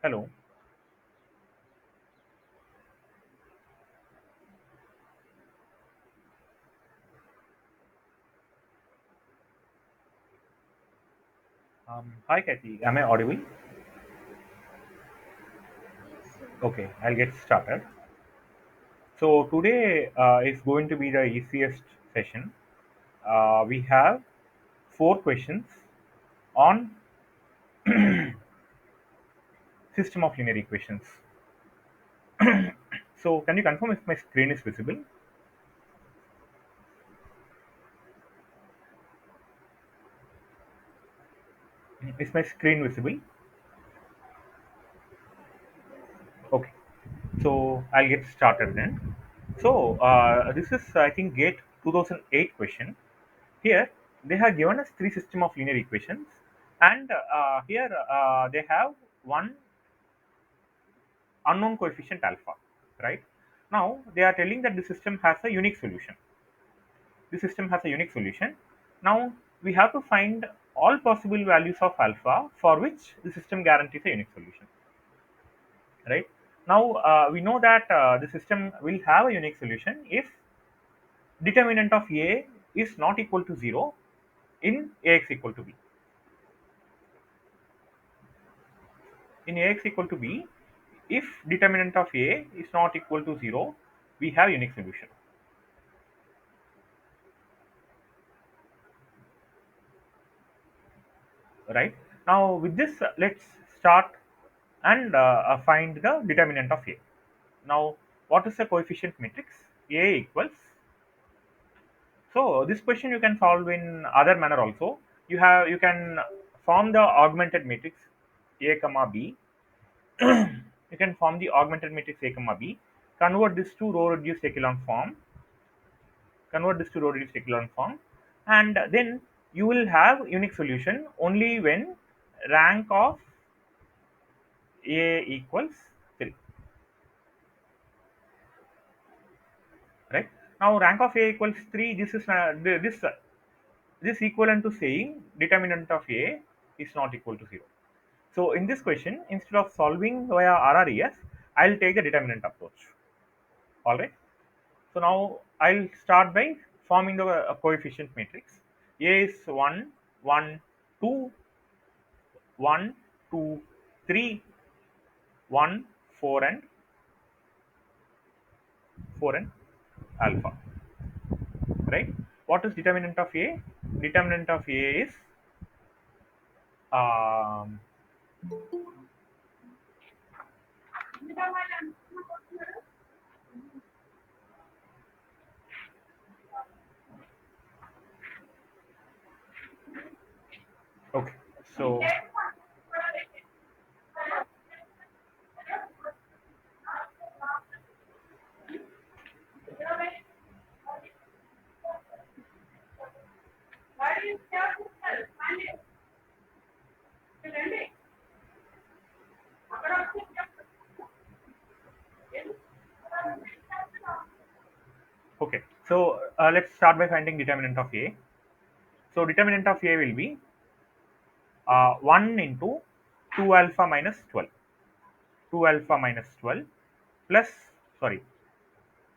Hello. Hi, Kathy. Am I audible? Okay, I'll get started. So today is going to be the easiest session. We have four questions on system of linear equations. So can you confirm if my screen is visible? Is my screen visible? Okay. So I'll get started then. So this is I think GATE 2008 question. Here they have given us three system of linear equations, and here they have one unknown coefficient alpha, right? Now they are telling that the system has a unique solution. The system has a unique solution. Now we have to find all possible values of alpha for which the system guarantees a unique solution, right? Now we know that the system will have a unique solution if determinant of a is not equal to 0 in ax equal to b. In ax equal to b, if determinant of a is not equal to 0, we have unique solution, right? Now with this, let's start and find the determinant of a. Now what is the coefficient matrix? A equals, so this question you can solve in other manner also. You can form the augmented matrix a comma b. You can form the augmented matrix a comma b, convert this to row reduced echelon form, and then you will have unique solution only when rank of a equals 3, right? Now rank of a equals 3, this is this equivalent to saying determinant of a is not equal to 0. So in this question, instead of solving via RRES, I'll take the determinant approach. All right. So now I'll start by forming the coefficient matrix. A is 1, 1, 2, 1, 2, 3, 1, 4, and 4 and alpha. Right? What is determinant of A? Determinant of A is um, okay. So okay. So let's start by finding determinant of A. So determinant of A will be 1 into 2 alpha minus 12. 2 alpha minus 12 plus, sorry,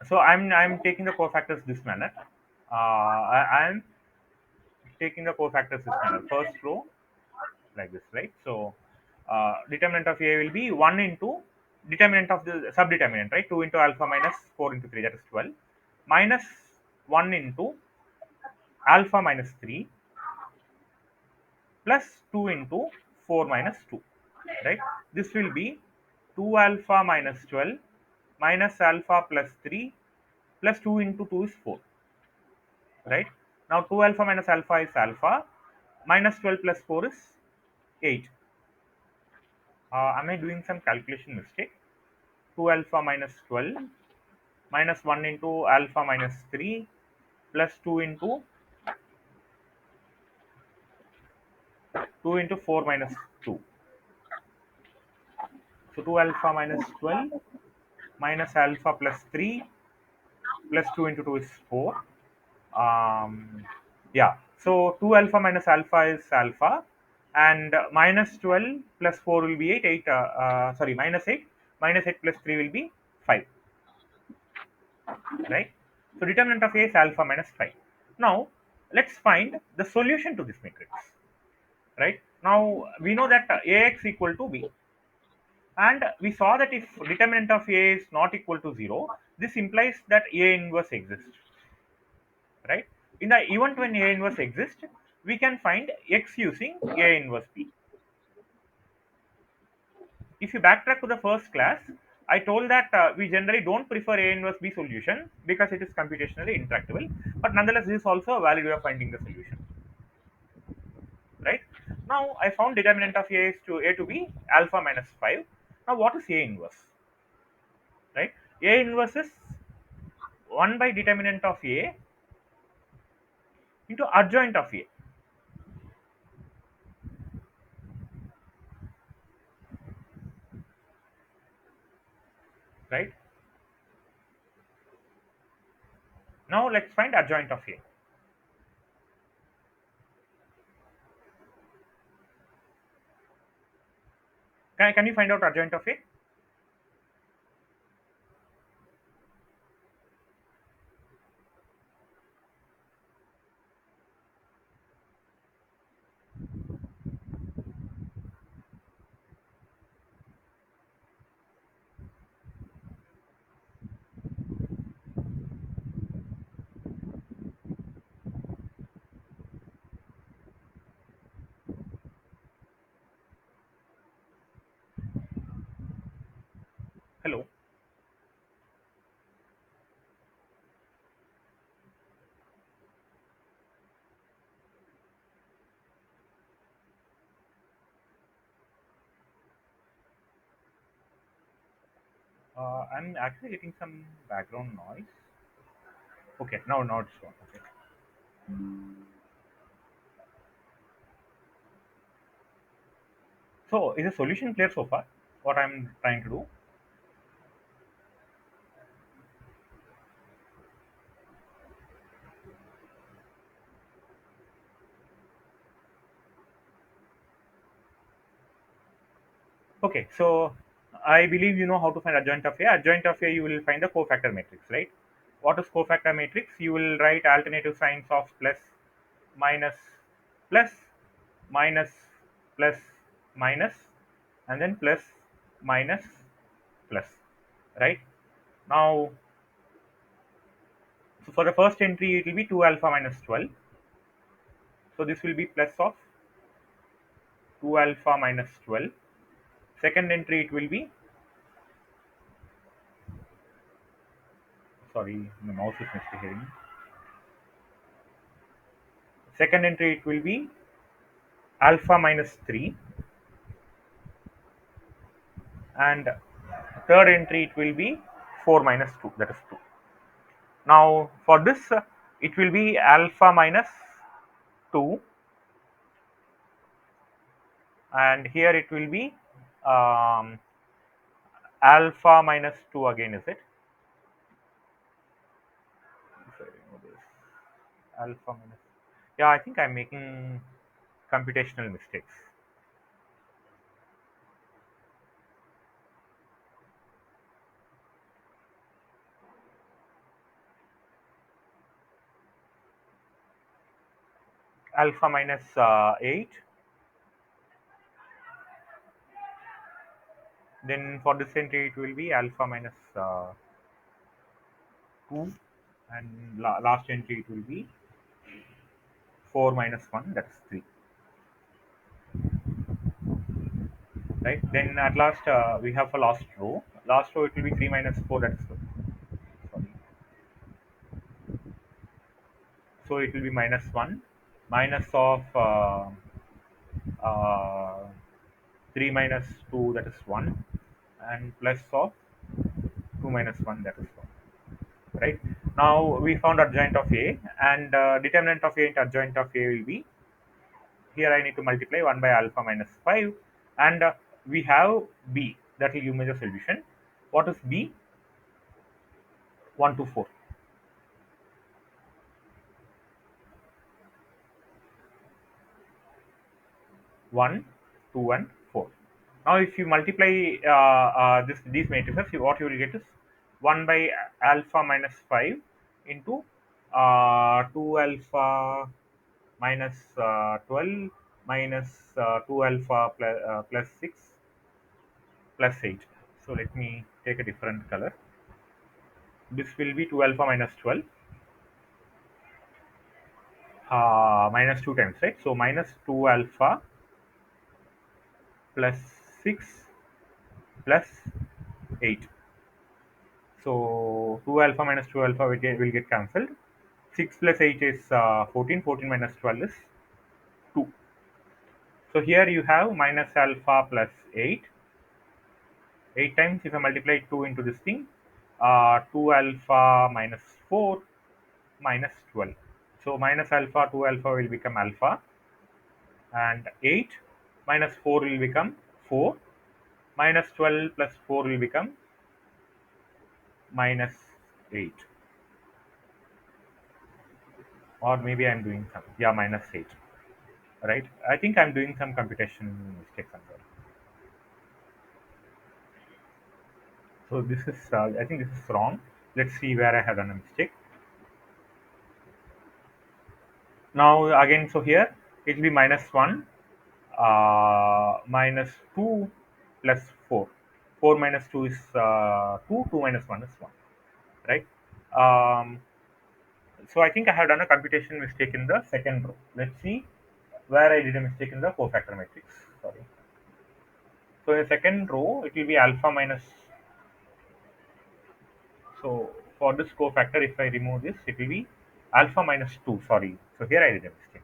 so I'm taking the cofactors this manner. I'm taking the cofactors this manner. First row like this, right? So determinant of A will be 1 into determinant of the subdeterminant, right? 2 into alpha minus 4 into 3, that is 12, minus 1 into alpha minus 3 plus 2 into 4 minus 2, right? This will be 2 alpha minus 12 minus alpha plus 3 plus 2 into 2 is 4, right? Now 2 alpha minus alpha is alpha, minus 12 plus 4 is 8. Am I doing some calculation mistake? 2 alpha minus 12 minus 1 into alpha minus 3 plus 2 into 4 minus 2. So 2 alpha minus 12 minus alpha plus 3 plus 2 into 2 is 4. Yeah. So 2 alpha minus alpha is alpha. and minus 12 plus 4 will be 8, sorry, minus 8, minus 8 plus 3 will be 5, right? So determinant of A is alpha minus 5. Now let's find the solution to this matrix, right? Now we know that Ax equal to B, and we saw that if determinant of A is not equal to 0, this implies that A inverse exists, right? In the event when A inverse exists, we can find X using A inverse B. If you backtrack to the first class, I told that we generally don't prefer A inverse B solution because it is computationally intractable. But nonetheless, this is also a valid way of finding the solution, right? Now I found determinant of A to be alpha minus 5. Now what is A inverse, right? A inverse is 1 by determinant of A into adjoint of A, right? Now let's find adjoint of A. Can you find out adjoint of A? Hello. I'm actually getting some background noise. Okay, now it's gone. Okay. So is the solution clear so far? What I'm trying to do? Okay, so I believe you know how to find adjoint of A. Adjoint of A, you will find the cofactor matrix, right? What is cofactor matrix? You will write alternative signs of plus, minus, plus, minus, plus, minus, and then plus, minus, plus, right? Now, so for the first entry, it will be 2 alpha minus 12. So this will be plus of 2 alpha minus 12. Second entry, it will be, sorry, my mouse is misbehaving. Second entry, it will be alpha minus 3, and third entry it will be 4 minus 2, that is 2. Now for this it will be alpha minus 2, and here it will be um, alpha minus 2 again, is it? If I remove this, alpha minus, yeah, I think I'm making computational mistakes. Alpha minus 8, then for this entry it will be alpha minus 2, and last entry it will be 4 minus 1, that is 3, right? Then at last we have a last row. Last row it will be 3 minus 4, that is sorry. So it will be minus 1, minus of uh, 3 minus 2, that is 1, and plus of 2 minus 1, that is 1. Right? Now we found adjoint of A, and determinant of A into adjoint of A will be, here I need to multiply 1 by alpha minus 5, and we have B, that will give me the solution. What is B? 1 to 4. 1, 2, and 4. Now, if you multiply these matrices, what you will get is 1 by alpha minus 5 into 2 alpha minus 12 minus 2 alpha plus 6 plus 8. So let me take a different color. This will be 2 alpha minus 12 minus 2 times, right? So minus 2 alpha plus 6 plus 8. So 2 alpha minus 2 alpha will get cancelled. 6 plus 8 is 14. 14 minus 12 is 2. So here you have minus alpha plus 8. 8 times, if I multiply 2 into this thing, 2 alpha minus 4 minus 12. So minus alpha 2 alpha will become alpha, and 8 minus 4 will become 4, minus 12 plus 4 will become minus 8. Or maybe I'm doing some, yeah, minus 8, right? I think I'm doing some computation mistake somewhere. So this is, I think this is wrong. Let's see where I have done a mistake. Now again, so here it will be minus 1, minus 2 plus 4. 4 minus 2 is 2, 2 minus 1 is 1, right? Um, so I think I have done a computation mistake in the second row. Let's see where I did a mistake in the cofactor matrix. Sorry. So in the second row, it will be alpha minus. So for this cofactor, if I remove this, it will be alpha minus 2. Sorry. So here I did a mistake.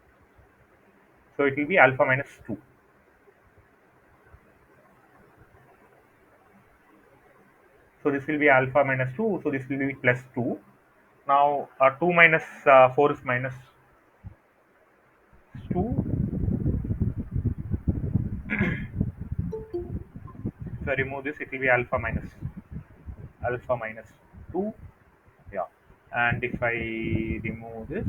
So it will be alpha minus 2. So this will be alpha minus 2. So this will be plus 2. Now 2 minus 4 is minus 2. So I remove this, it will be alpha minus 2. Yeah. And if I remove this,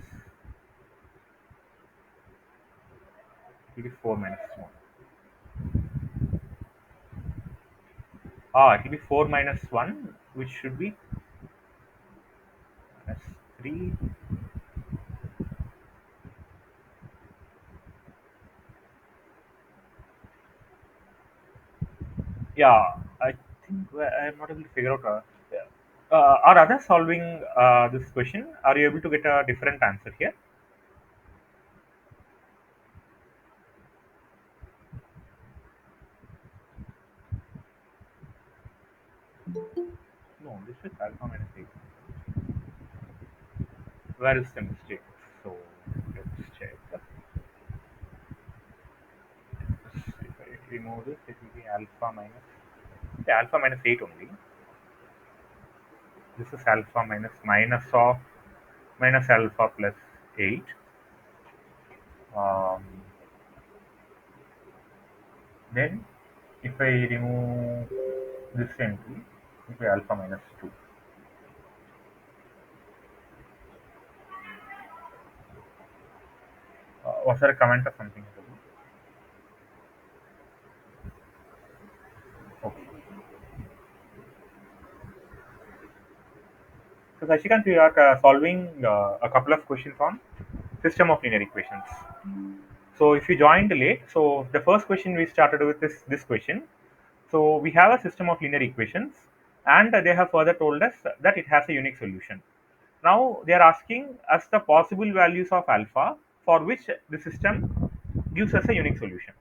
it will be 4 minus 1. It will be 4 minus 1, which should be minus 3. Yeah, I think I'm not able to figure out. Yeah. Are others solving this question? Are you able to get a different answer here? No, this is alpha minus 8. Where is the mistake? So let's check. If I remove this, it will be alpha minus, yeah, alpha minus 8 only. This is alpha minus of minus alpha plus 8. Um, then if I remove this entry, it will be alpha minus 2. Was there a comment or something? Okay. So Sashikant, we are solving a couple of questions on system of linear equations. So if you joined late, so the first question we started with is this question. So we have a system of linear equations, and they have further told us that it has a unique solution. Now they are asking us the possible values of alpha for which the system gives us a unique solution,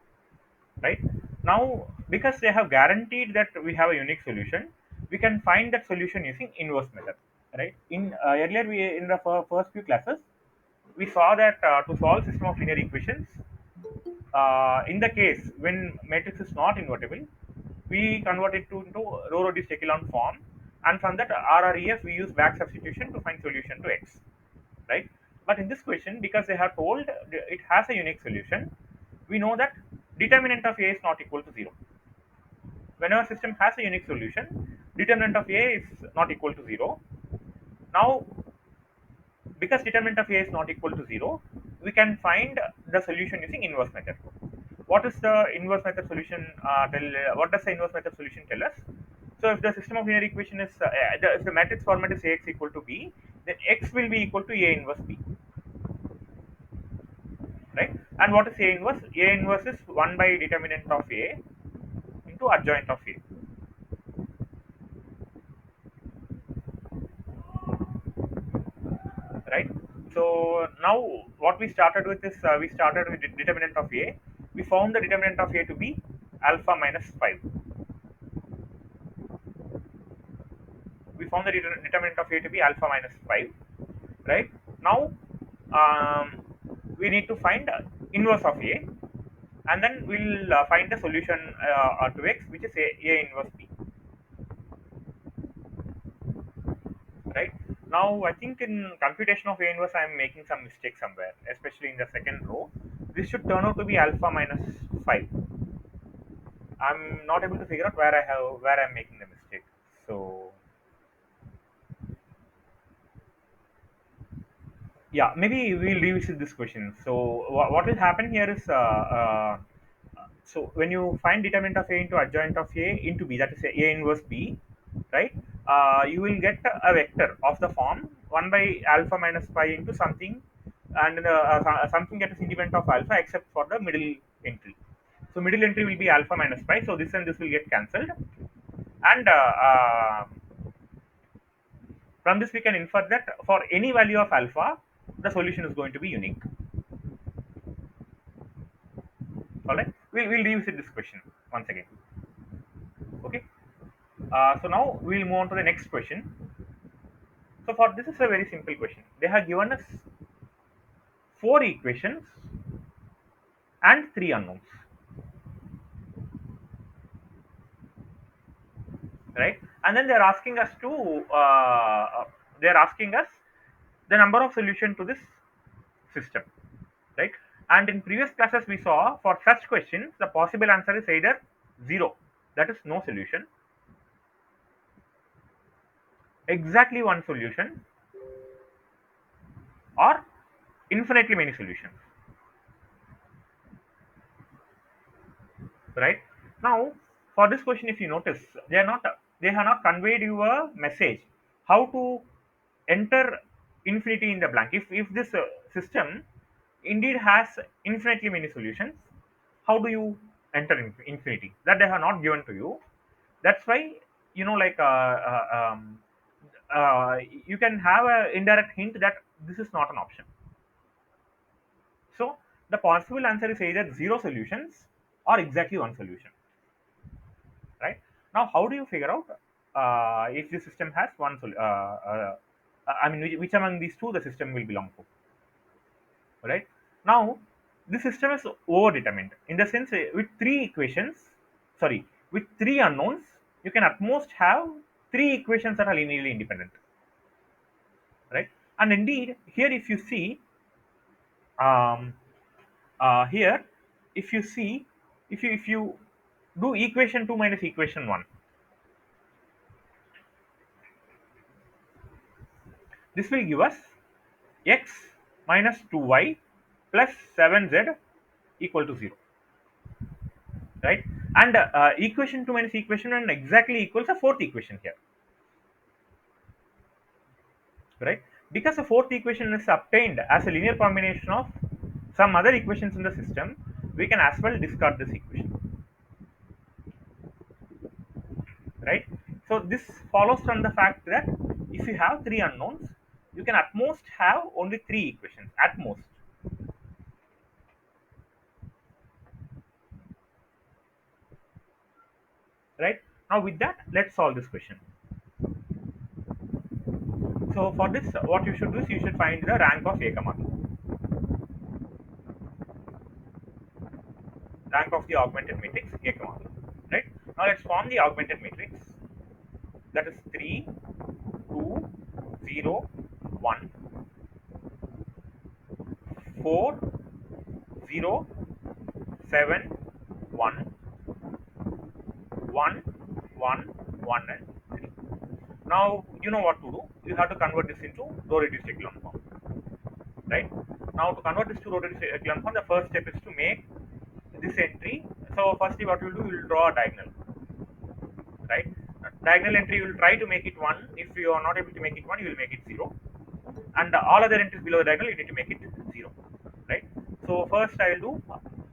right? Now, because they have guaranteed that we have a unique solution, we can find that solution using inverse method, right? In earlier we in the first few classes, we saw that to solve system of linear equations, in the case when matrix is not invertible, we convert it into Rowe-Rodriguez echelon form, and from that RREF we use back substitution to find solution to x, right? But in this question, because they have told it has a unique solution, we know that determinant of A is not equal to 0. Whenever a system has a unique solution, determinant of A is not equal to 0. Now, because determinant of A is not equal to 0, we can find the solution using inverse method. what is the inverse method solution what does the inverse method solution tell us? So if the system of linear equation is if the matrix format is Ax equal to B, then X will be equal to A inverse B, right? And what is A inverse? A inverse is 1 by determinant of A into adjoint of A, right? So now what we started with is we started with determinant of A. We found the determinant of A to be alpha minus 5. We found the determinant of A to be alpha minus 5, right? Now um, we need to find inverse of A, and then we'll find the solution to X, which is A inverse B, right? Now I think in computation of A inverse I am making some mistake somewhere, especially in the second row. This should turn out to be alpha minus 5. I'm not able to figure out where I'm making the mistake. So yeah, maybe we'll revisit this question. So what will happen here is so when you find determinant of A into adjoint of A into B, that is A inverse B, right? You will get a vector of the form 1 by alpha minus pi into something, and something that is independent of alpha except for the middle entry. So middle entry will be alpha minus pi. So this and this will get cancelled, and from this we can infer that for any value of alpha, the solution is going to be unique. All right, we'll revisit this question once again. Okay. So now we'll move on to the next question. So for this is a very simple question. They have given us four equations and three unknowns, right? And then they're asking us the number of solution to this system, right? And in previous classes we saw for such questions the possible answer is either zero, that is no solution, exactly one solution, or infinitely many solutions, right? Now for this question, if you notice, they have not conveyed you a message how to enter infinity in the blank. If this system indeed has infinitely many solutions, how do you enter infinity? That they have not given to you. That's why, like you can have a indirect hint that this is not an option. So the possible answer is either zero solutions or exactly one solution, right? Now how do you figure out if the system has I mean, which among these two the system will belong to, right? Now the system is overdetermined in the sense, with three equations, sorry, with three unknowns, you can at most have three equations that are linearly independent, right? And indeed here if you see, um, here if you see, if you do equation 2 minus equation 1, this will give us x minus 2y plus 7z equal to 0, right? And equation 2 minus equation 1 exactly equals a fourth equation here, right? Because the fourth equation is obtained as a linear combination of some other equations in the system, we can as well discard this equation, right? So this follows from the fact that if you have three unknowns, you can at most have only three equations at most, right? Now with that, let's solve this question. So for this, what you should do is you should find the rank of A comma B, rank of the augmented matrix A comma B, right? Now let's form the augmented matrix, that is 3, 2, 0, 1, 4, 0, 7, 1, 1, 1, 1, and 3. Now you know what to do. You have to convert this into row reduced echelon form, right? Now to convert this to row reduced echelon form, the first step is to make this entry. So firstly what you will do, you will draw a diagonal, right? Diagonal entry you will try to make it 1. If you are not able to make it 1, you will make it 0. And all other entries below the diagonal you need to make it 0, right? So first I will do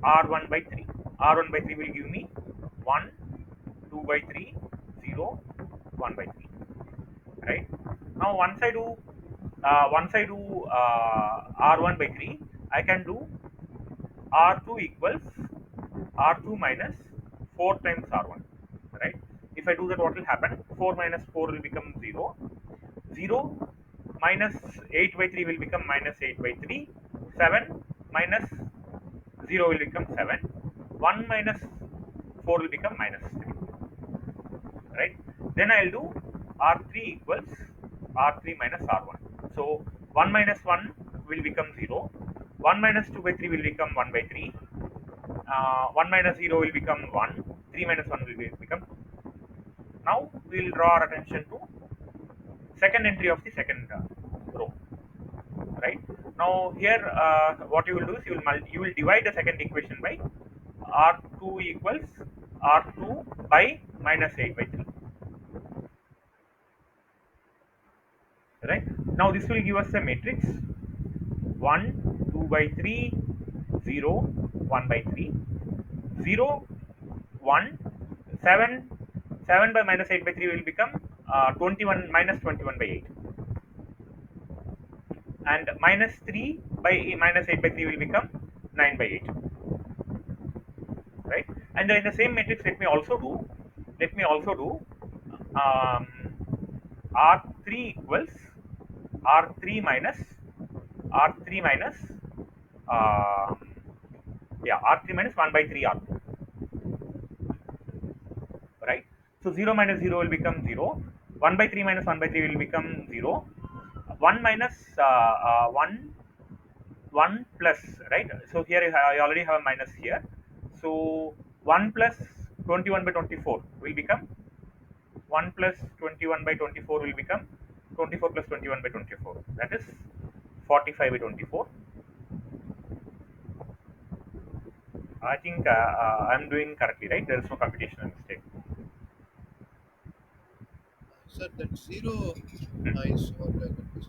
r1 by 3. R1 by 3 will give me 1, 2 by 3, 0, 1 by 3, right? Now once I do r1 by 3, I can do r2 equals r2 minus 4 times r1, right? If I do that, what will happen? 4 minus 4 will become 0. 0 minus 8 by 3 will become minus 8 by 3. 7 minus 0 will become 7. 1 minus 4 will become minus 3, right? Then I'll do r3 equals r3 minus r1. So 1 minus 1 will become 0. 1 minus 2 by 3 will become 1 by 3. 1 minus 0 will become 1. 3 minus 1 will become 2. Now we will draw our attention to second entry of the second row, right? Now here what you will do is you will divide the second equation by r2 equals r2 by minus 8 by 3, right? Now this will give us a matrix 1, 2 by 3, 0, 1 by 3, 0, 1, 7, 7 by minus 8 by 3 will become 21 minus 21 by 8, and minus 3 by minus 8 by 3 will become 9 by 8, right? And in the same matrix, let me also do um, r3 equals r3 minus r3 minus um, yeah, r3 minus 1 by 3 r2, right? So 0 minus 0 will become 0. 1 by 3 minus 1 by 3 will become 0. 1 minus 1 1 plus, right? So here I already have a minus here. So 1 plus 21 by 24 will become 1 plus 21 by 24 will become 24 plus 21 by 24. That is 45 by 24. I think I'm doing correctly, right? There is no computational mistake. Sir, that zero Hmm? is what I confused.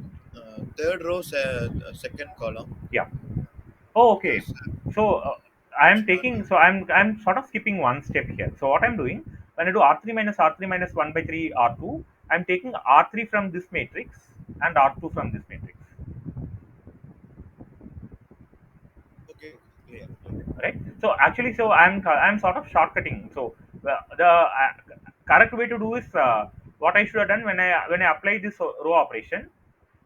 Third row, second column. Yeah. Oh, okay. Yes, So I'm sort of skipping one step here. So what I'm doing, when I do r3 minus 1 by 3 r2, I'm taking r3 from this matrix and r2 from this matrix, okay, okay, clear, clear. right? So actually, I'm sort of shortcutting. So the correct way to do is what I should have done when I apply this row operation.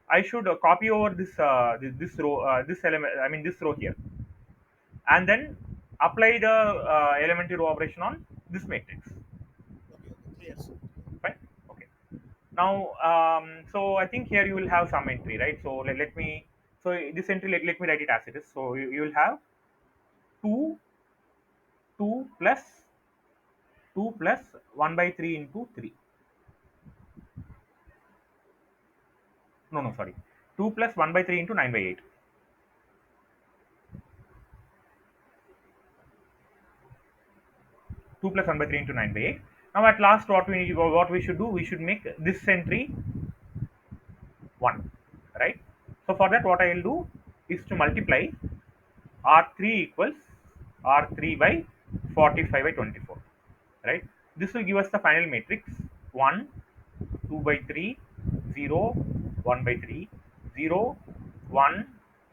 I should copy over this row, this element. I mean this row here, and then apply the elementary row operation on this matrix. Okay, okay, clear, sir. Fine. Okay. Now, so I think here you will have some entry, right? So let me. So this entry, let me write it as it is. So you will have 2 2 plus 2 plus 1 by 3 into 3. No, no, sorry. 2 plus 1 by 3 into 9 by 8. 2 plus 1 by 3 into 9 by 8. Now at last, what we should do, we should make this entry 1, right? So for that, what I will do is to multiply r3 equals r3 by 45 by 24, right? This will give us the final matrix 1, 2 by 3, 0, 1 by 3, 0, 1,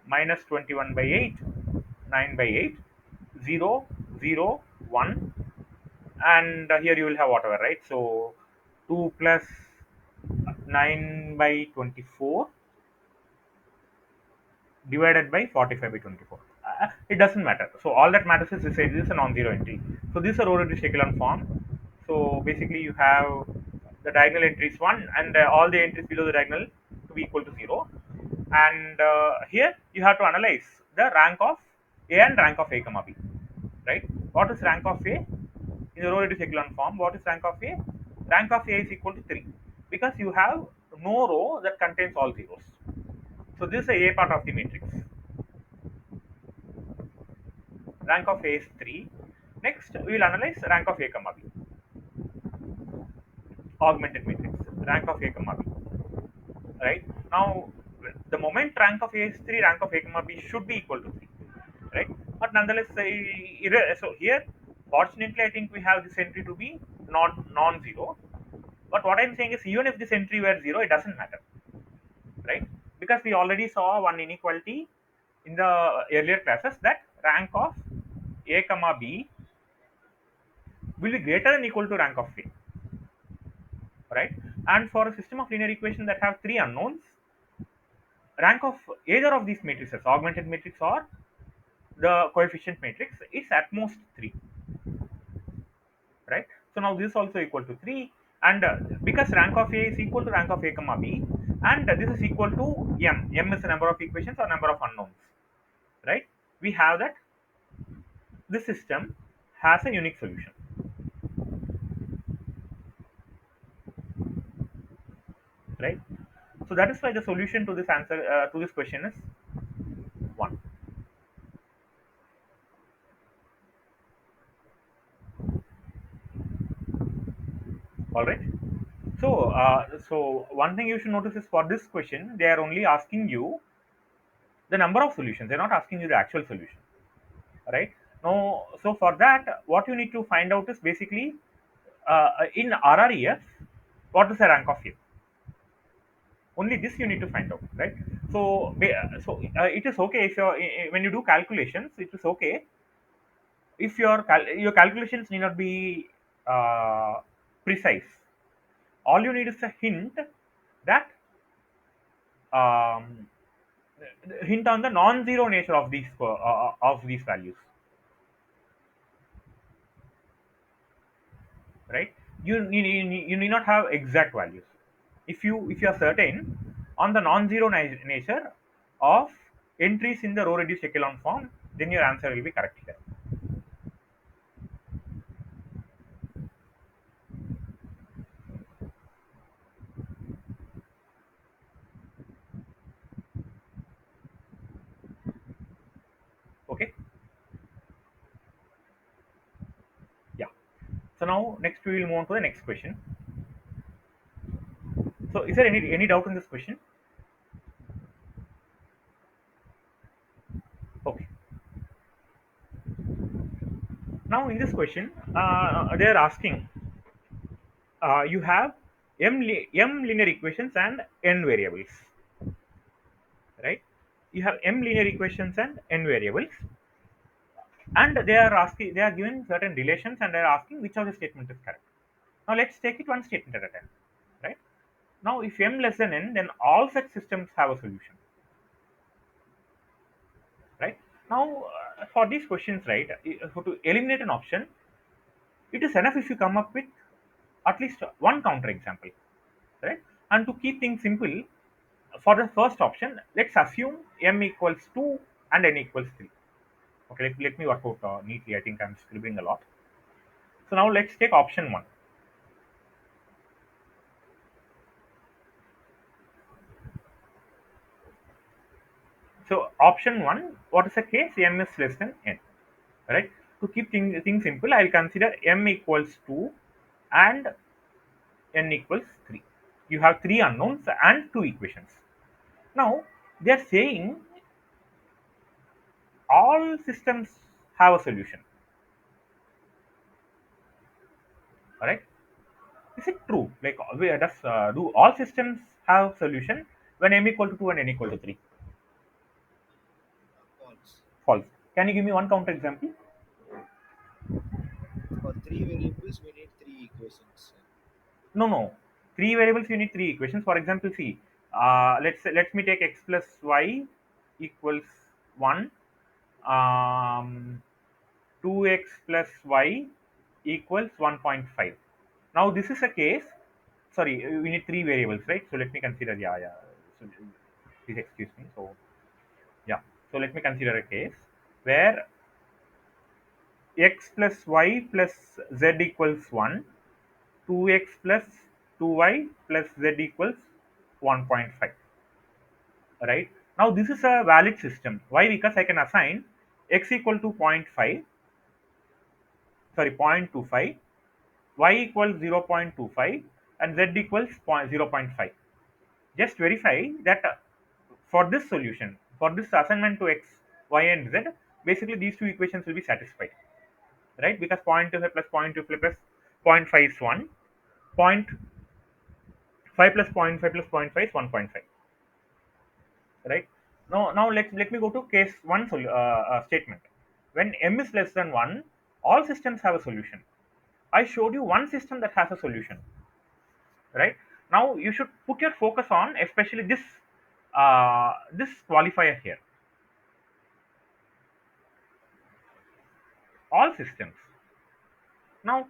minus 21 by 8, 9 by 8, 0, 0, 1, and here you will have whatever, right? So 2 plus 9 by 24 divided by 45 by 24. It doesn't matter. So all that matters is this is a non-zero entry. So this is a row reduced echelon form. So basically you have the diagonal entries 1 and all the entries below the diagonal to be equal to 0. And here you have to analyze the rank of A and rank of A comma B. Right? What is rank of A? In the row reduced echelon form, what is rank of A? Rank of A is equal to 3 because you have no row that contains all zeros. So this is the A part of the matrix. Rank of A is 3. Next, we will analyze rank of A comma B. Augmented matrix. Rank of A comma B. Right? Now, the moment rank of A is 3, rank of A comma B should be equal to 3. Right? But nonetheless, so here, fortunately, I think we have this entry to be non-zero. But what I'm saying is, even if this entry were 0, it doesn't matter. Right? Because we already saw one inequality in the earlier classes that rank of A comma B will be greater than equal to rank of A, right? And for a system of linear equation that have three unknowns, rank of either of these matrices, augmented matrix or the coefficient matrix, is at most 3, right? So now this is also equal to 3, and because rank of A is equal to rank of A comma B, and this is equal to m is the number of equations or number of unknowns, right? We have that this system has a unique solution, right? So that is why the solution to this answer to this question is 1. All right. So one thing you should notice is for this question, they are only asking you the number of solutions. They're not asking you the actual solution, right? No. So for that, what you need to find out is basically in RREF, what is the rank of A? Only this you need to find out, right? So it is okay if you're when you do calculations, it is okay if your calculations need not be uh, precise. All you need is a hint that um, hint on the non-zero nature of these values, right? You need not have exact values. If you are certain on the non-zero nature of entries in the row reduced echelon form, then your answer will be correct here. Okay. Yeah. So now next we will move on to the next question. So is there any doubt in this question? Okay. Now in this question, they are asking you have m linear equations and n variables, right? You have m linear equations and n variables, and they are given certain relations, and they are asking which of the statement is correct. Now let's take it one statement at a time, right? Now if m less than n, then all such systems have a solution, right? Now for these questions, right, to eliminate an option, it is enough if you come up with at least one counter example, right? And to keep things simple, for the first option, let's assume m equals 2 and n equals 3. Okay, let me work out neatly. I think I'm scribbling a lot. So now let's take option 1. So option 1, what is the case? M is less than n, right? To keep things simple, I'll consider m equals 2 and n equals 3. You have three unknowns and two equations. Now they're saying all systems have a solution, all right? Is it true? Like, do all systems have solution when m equal to 2 and n equal to 3? False. False. Can you give me one counter example? For three variables, we need three equations. No, no. Three variables, you need three equations. For example, see, let me take x plus y equals 1. 2x plus y equals 1.5. Now this is a case. Sorry, we need three variables, right? So let me consider. Yeah, yeah. So please excuse me. So yeah. So let me consider a case where x plus y plus z equals 1, 2x plus 2y plus z equals 1.5, right? Now this is a valid system. Why? Because I can assign x equal to 0.5, sorry 0.25, y equals 0.25, and z equals 0.5. Just verify that for this solution, for this assignment to x, y, and z, basically these two equations will be satisfied, right? Because 0.25 plus 0.25 plus 0.5 is 1, point 5 plus 0.5 plus 0.5 is 1.5, right? Now let me go to case one statement. When m is less than 1, all systems have a solution. I showed you one system that has a solution, right? Now you should put your focus on especially this qualifier here, all systems. Now,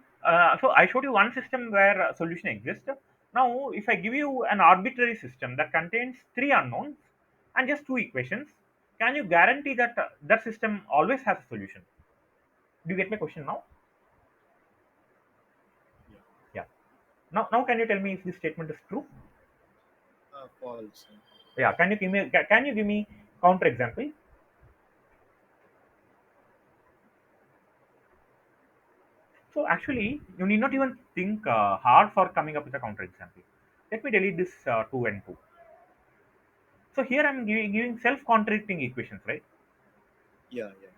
so I showed you one system where a solution exists. Now, if I give you an arbitrary system that contains three unknowns and just two equations, can you guarantee that that system always has a solution? Do you get my question now? Yeah. Yeah. Now can you tell me if this statement is true? False. Yeah. Can you give me counter example? So actually, you need not even think hard for coming up with a counter example. Let me delete this 2 and 2. So here I'm giving self-contradicting equations, right? Yeah, yeah.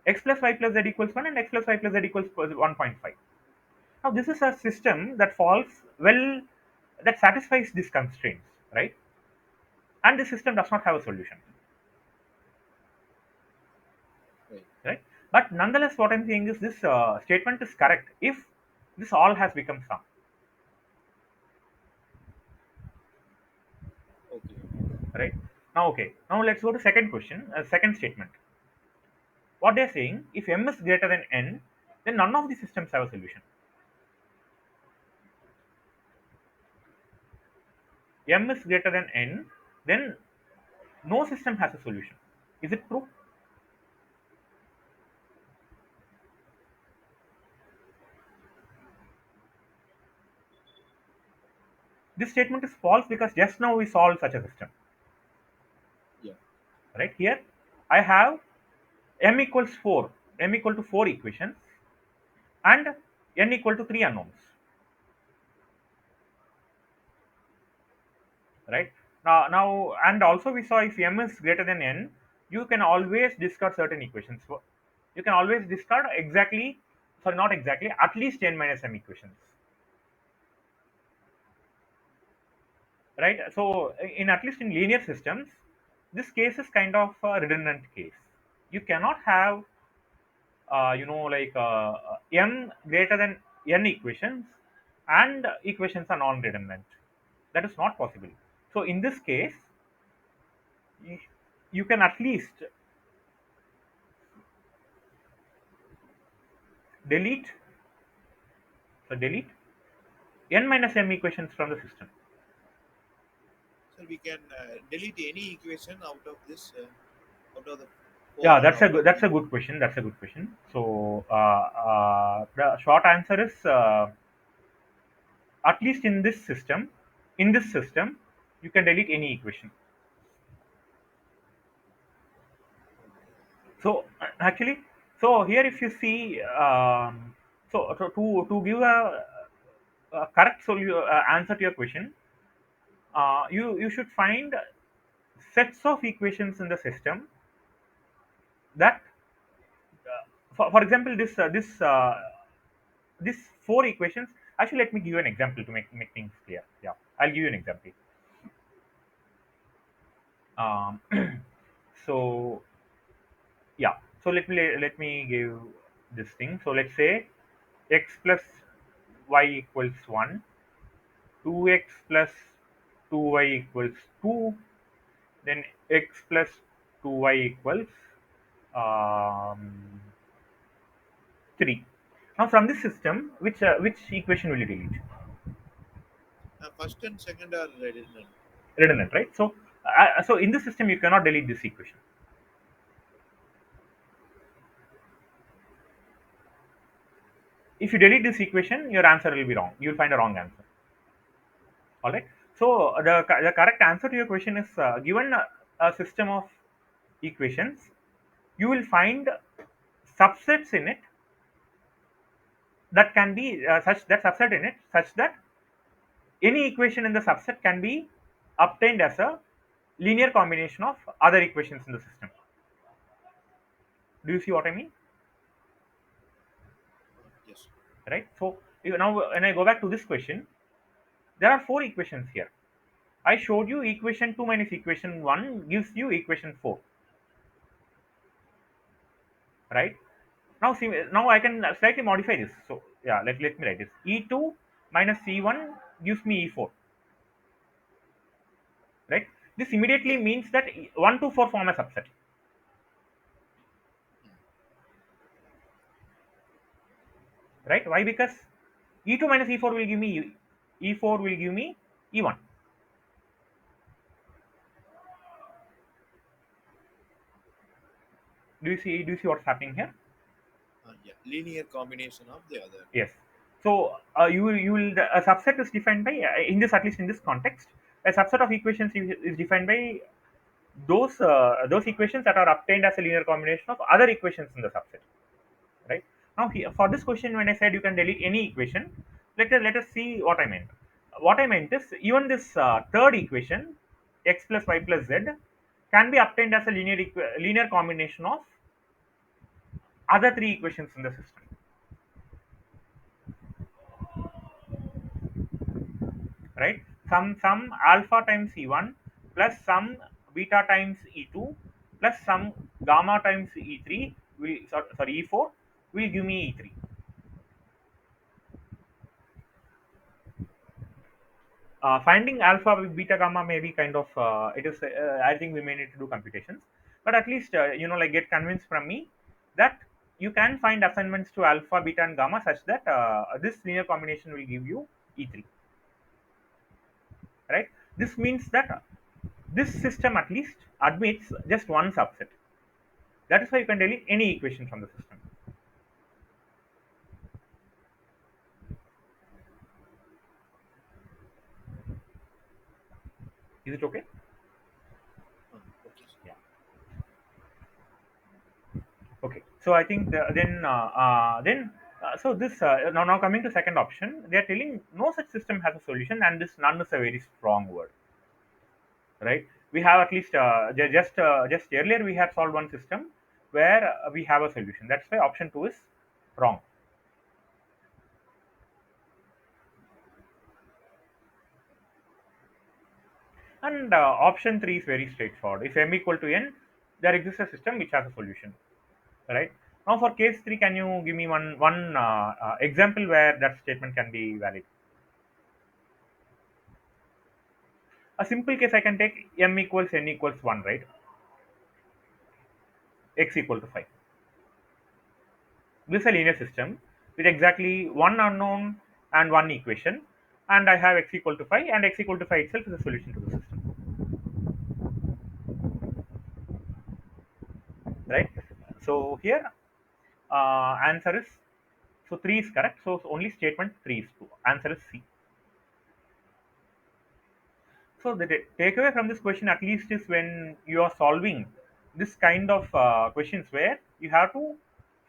X plus y plus z equals 1 and x plus y plus z equals 1.5. Now this is a system that falls well, that satisfies these constraints, right? And the system does not have a solution, Right. right? But nonetheless, what I'm saying is this statement is correct if this all has become sum, Okay. right? Now, okay. Now let's go to second question, second statement. What they're saying, if m is greater than n, then none of the systems have a solution. M is greater than n, then no system has a solution. Is it true? This statement is false because just now we solved such a system, Yeah. right? Here I have m equals 4, m equal to 4 equations, and n equal to 3 unknowns, right? Now, and also we saw if m is greater than n, you can always discard certain equations. So you can always discard exactly, sorry, not exactly, at least n minus m equations, right? So in at least in linear systems, this case is kind of a redundant case. You cannot have like m greater than n equations and equations are non-redundant. That is not possible. So in this case, you, you can at least delete delete n minus m equations from the system. So we can delete any equation out of this, out of the four Yeah, or out of that's the. a good question. That's a good question. So the short answer is at least in this system, you can delete any equation. So actually, so here if you see, to give a correct answer to your question, you should find sets of equations in the system that, for example, this four equations. Actually, let me give you an example to make things clear. Yeah, I'll give you an example. Um, so yeah, so let me give this thing. So let's say x plus y equals 1, 2x plus 2y equals 2, then x plus 2y equals um, 3. Now from this system, which equation will you delete? First and second are redundant. Redundant, right? So so in this system you cannot delete this equation. If you delete this equation, your answer will be wrong. You'll find a wrong answer. All right. So the correct answer to your question is given a system of equations, you will find subsets in it that can be such that subset in it such that any equation in the subset can be obtained as a linear combination of other equations in the system. Do you see what I mean? Yes. Right. So now when I go back to this question, there are four equations here. I showed you equation 2 minus equation 1 gives you equation 4, right? Now see, now I can slightly modify this. So yeah, let me write this. E2 minus C1 gives me E4, right? This immediately Yeah. means that 1 to 4 form a subset, right? Why? Because E2 minus E4 will give me E4 will give me E1. Do you see what's happening here? Yeah. Linear combination of the other. Yes. So you will a subset is defined by in this, at least in this context, a subset of equations is defined by those equations that are obtained as a linear combination of other equations in the subset, right? Now here, for this question, when I said you can delete any equation, let us see what I meant. What I meant is even this third equation, x plus y plus z, can be obtained as a linear combination of other three equations in the system, right? Some alpha times e1 plus some beta times e2 plus some gamma times e3 will sorry e4 will give me e3. Finding alpha beta gamma may be kind of it is I think we may need to do computations, but at least like get convinced from me that you can find assignments to alpha beta and gamma such that this linear combination will give you e3, right? This means that this system at least admits just one subset. That is why you can delete any equation from the system. Is it okay? Okay. Yeah. Okay. So I think so this now coming to second option, they are telling no such system has a solution, and this none is a very strong word, right? We have at least just earlier we had solved one system where we have a solution. That's why option two is wrong. And option three is very straightforward. If m equal to n, there exists a system which has a solution, right? Now for case 3, can you give me one example where that statement can be valid? A simple case I can take m equals n equals 1, right? X equal to 5. This is a linear system with exactly one unknown and one equation, and I have x equal to 5, and x equal to 5 itself is a solution to the system, right? So here answer is, so 3 is correct, so only statement 3 is true. Answer is C. So the takeaway from this question at least is when you are solving this kind of questions where you have to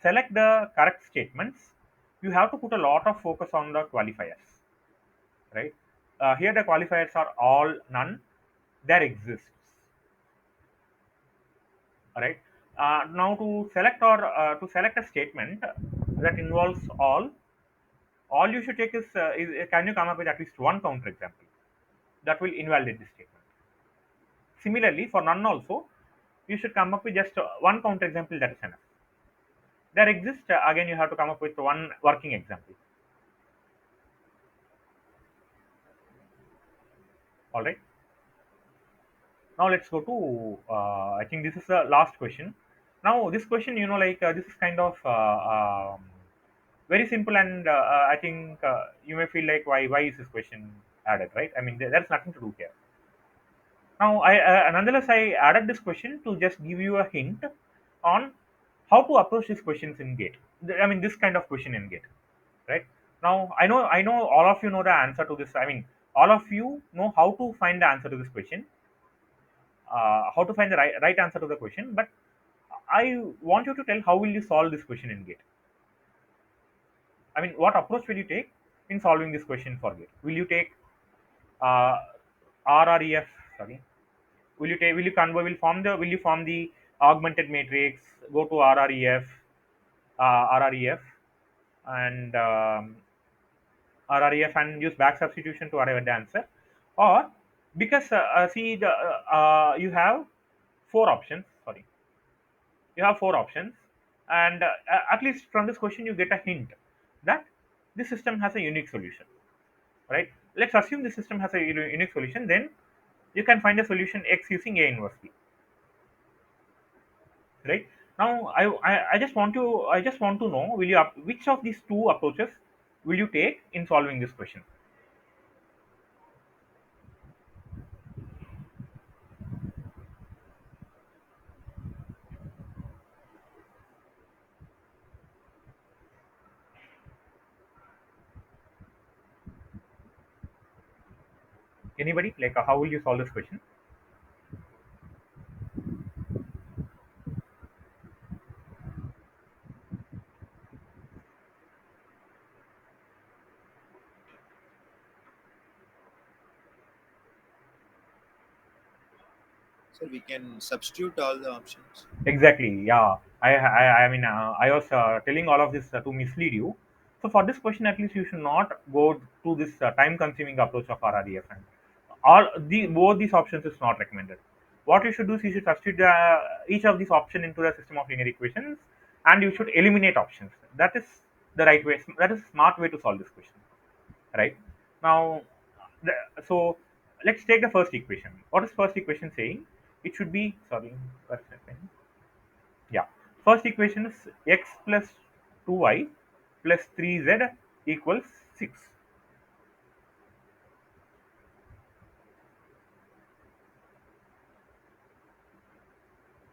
select the correct statements, you have to put a lot of focus on the qualifiers, right? Here the qualifiers are all none, there exists, right? Now to select a statement that involves all you should take is can you come up with at least one counter example that will invalidate this statement. Similarly, for none also, you should come up with just one counter example, that is enough. There exists, again, you have to come up with one working example. All right. Now let's go to, I think this is the last question. Now, this question, this is kind of very simple, and I think you may feel like, why is this question added, right? I mean, there's nothing to do here. Now, nonetheless, I added this question to just give you a hint on how to approach these questions in Gate. I mean, this kind of question in Gate, right? Now, I know, all of you know the answer to this. I mean, all of you know how to find the answer to this question, how to find the right answer to the question. But I want you to tell how will you solve this question in Git. I mean, what approach will you take in solving this question for Git? Will you take uh, RREF? Sorry. Will you convert? Will you form the augmented matrix? Go to RREF, and RREF and use back substitution to arrive at the answer, or because see you have four options. Sorry, you have four options, and at least from this question you get a hint that this system has a unique solution, right? Let's assume the system has a unique solution. Then you can find a solution X using A inverse B, right? Now I just want to know, which of these two approaches will you take in solving this question? Anybody, like how will you solve this question? So we can substitute all the options. Exactly. Yeah. I mean, I was telling all of this to mislead you. So for this question, at least you should not go to this time-consuming approach of RREF. And all the both these options is not recommended. What you should do is you should substitute each of these option into the system of linear equations, and you should eliminate options. That is the right way. That is a smart way to solve this question. Right. Now, the, so let's take the first equation. What is first equation saying? It should be, sorry, one second. Yeah. First equation is x plus 2y plus 3z equals 6.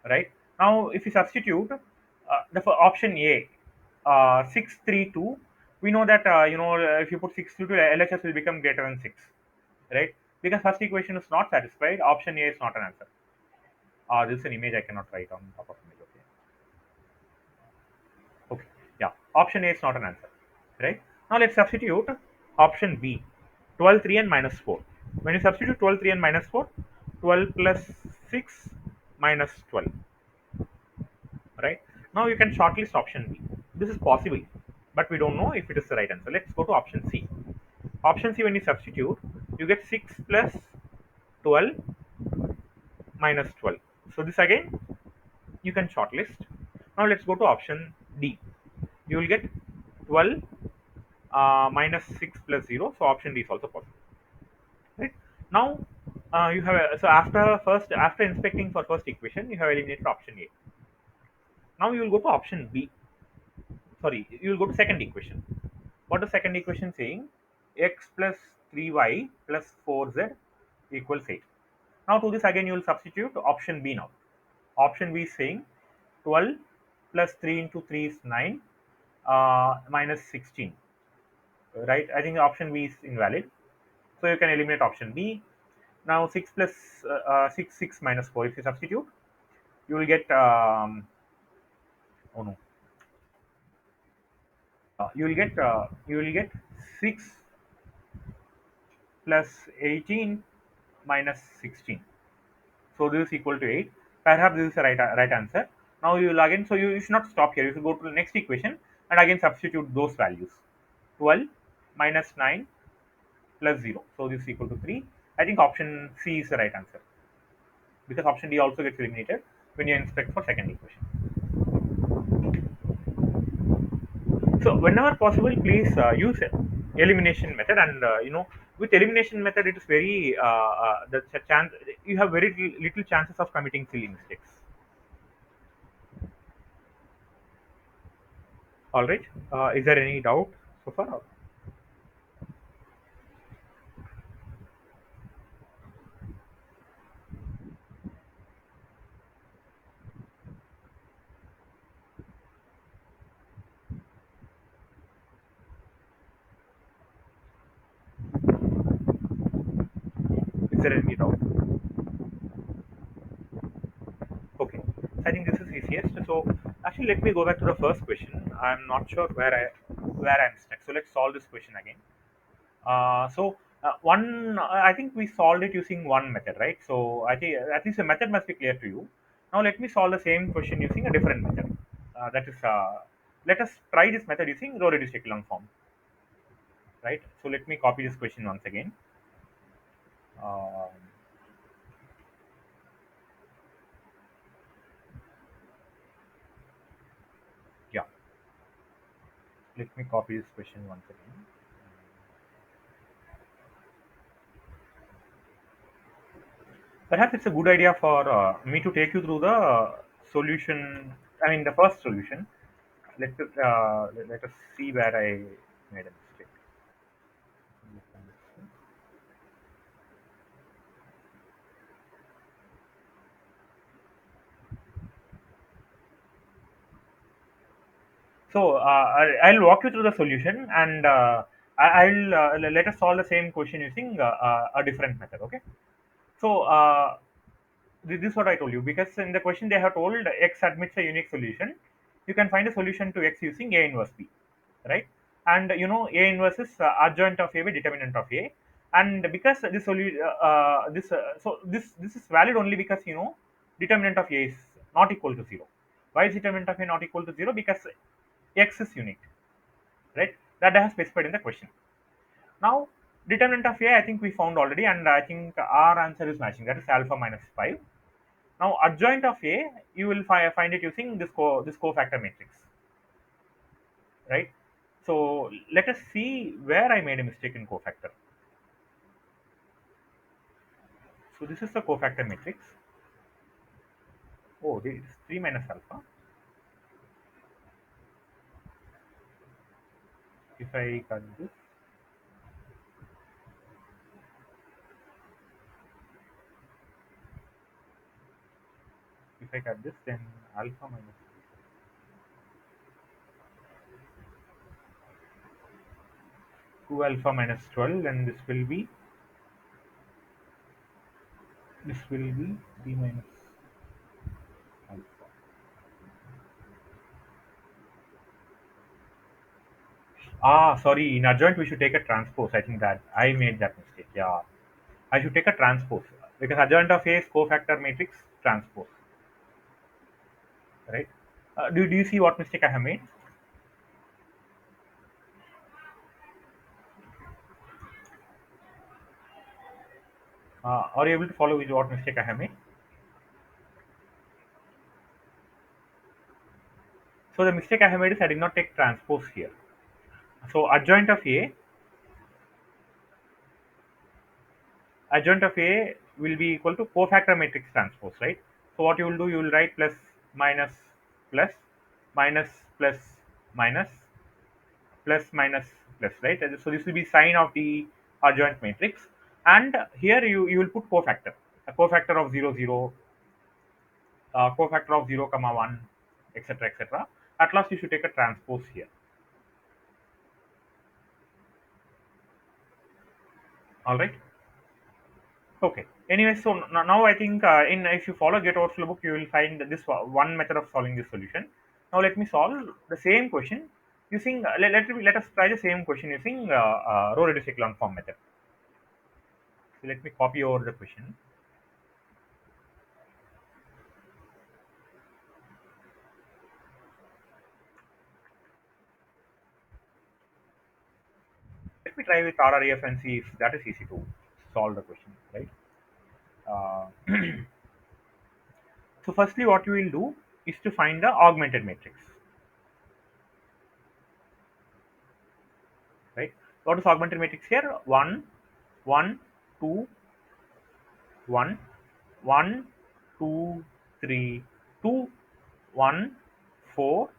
Right. Now, if you substitute option A, 632, we know that if you put 632, LHS will become greater than 6. Right. Because first equation is not satisfied, option A is not an answer. This is an image I cannot write on top of image. Okay. Okay. Yeah. Option A is not an answer. Right. Now let's substitute option B, 12, 3 and minus 4. When you substitute 12, 3 and minus 4, 12 plus 6 minus 12. Right. Now you can shortlist option B. This is possible, but we don't know if it is the right answer. Let's go to option C. Option C, when you substitute, you get 6 plus 12 minus 12. So this again you can shortlist. Now let's go to option D. You will get 12 minus 6 plus 0. So option D is also possible. Right. Now you have so after inspecting for first equation, you have eliminated option A. Now you will go to option B. Sorry, you will go to second equation. What is second equation saying? X plus 3y plus 4z equals 8. Now to this again you will substitute option B now. Option B is saying 12 plus 3 into 3 is 9, minus 16. Right? I think option B is invalid. So you can eliminate option B. Now 6 plus 6 minus 4. If you substitute, you will get oh no, you will get 6 plus 18 minus 16. So this is equal to 8. Perhaps this is the right answer. Now you will again, so you should not stop here. You should go to the next equation and again substitute those values. 12 minus 9 plus 0. So this is equal to 3. I think option C is the right answer, because option D also gets eliminated when you inspect for second equation. So whenever possible, please use elimination method, and with elimination method, it is very the chance you have very little chances of committing silly mistakes. All right. Is there any doubt so far? Is there any doubt? Okay. I think this is easiest. So actually, let me go back to the first question. I'm not sure where I'm stuck. So let's solve this question again. I think we solved it using one method, right? So I think at least the method must be clear to you. Now let me solve the same question using a different method. That is, let us try this method using row reduced echelon form, right? So let me copy this question once again. Um, yeah, let me copy this question once again. Perhaps it's a good idea for me to take you through the solution. I mean, the first solution. Let us see where I made a mistake. So I'll walk you through the solution, and let us solve the same question using a different method. Okay. So this is what I told you, because in the question they have told x admits a unique solution. You can find a solution to x using A inverse B, right? And you know A inverse is adjoint of A by determinant of A, and because this is valid only because you know determinant of A is not equal to 0. Why is determinant of A not equal to 0? Because x is unique, right? That I have specified in the question. Now determinant of A I think we found already, and I think our answer is matching. That is alpha minus 5. Now adjoint of A, you will find it using this cofactor matrix, right? So let us see where I made a mistake in cofactor. So this is the cofactor matrix. Oh, this is 3 minus alpha. If I cut this, then alpha minus 2 alpha minus 12, and this will be 3 minus alpha. Sorry. In adjoint, we should take a transpose. I think that I made that mistake. Yeah, I should take a transpose because adjoint of A is cofactor matrix transpose, right? Do you see what mistake I have made? Are you able to follow with what mistake I have made? So the mistake I have made is I did not take transpose here. So adjoint of A will be equal to cofactor matrix transpose, right? So what you will do, you will write plus minus plus minus plus minus plus minus plus, right? And so this will be sign of the adjoint matrix, and here you will put cofactor, a cofactor of 0 0, cofactor of 0 comma 1, etc etc. At last you should take a transpose here. All right. Okay. Anyway, so now I think in if you follow Get Overflow book, you will find this one method of solving this solution. Now let me solve the same question using let us try the same question using row reduced echelon form method. So let me copy over the question. Let me try with RREF and see if that is easy to solve the question, right? Uh, so firstly, what you will do is to find the augmented matrix, right? What is augmented matrix here? 1, 1, 2, 1, 1, 2, 3, 2, 1, 4,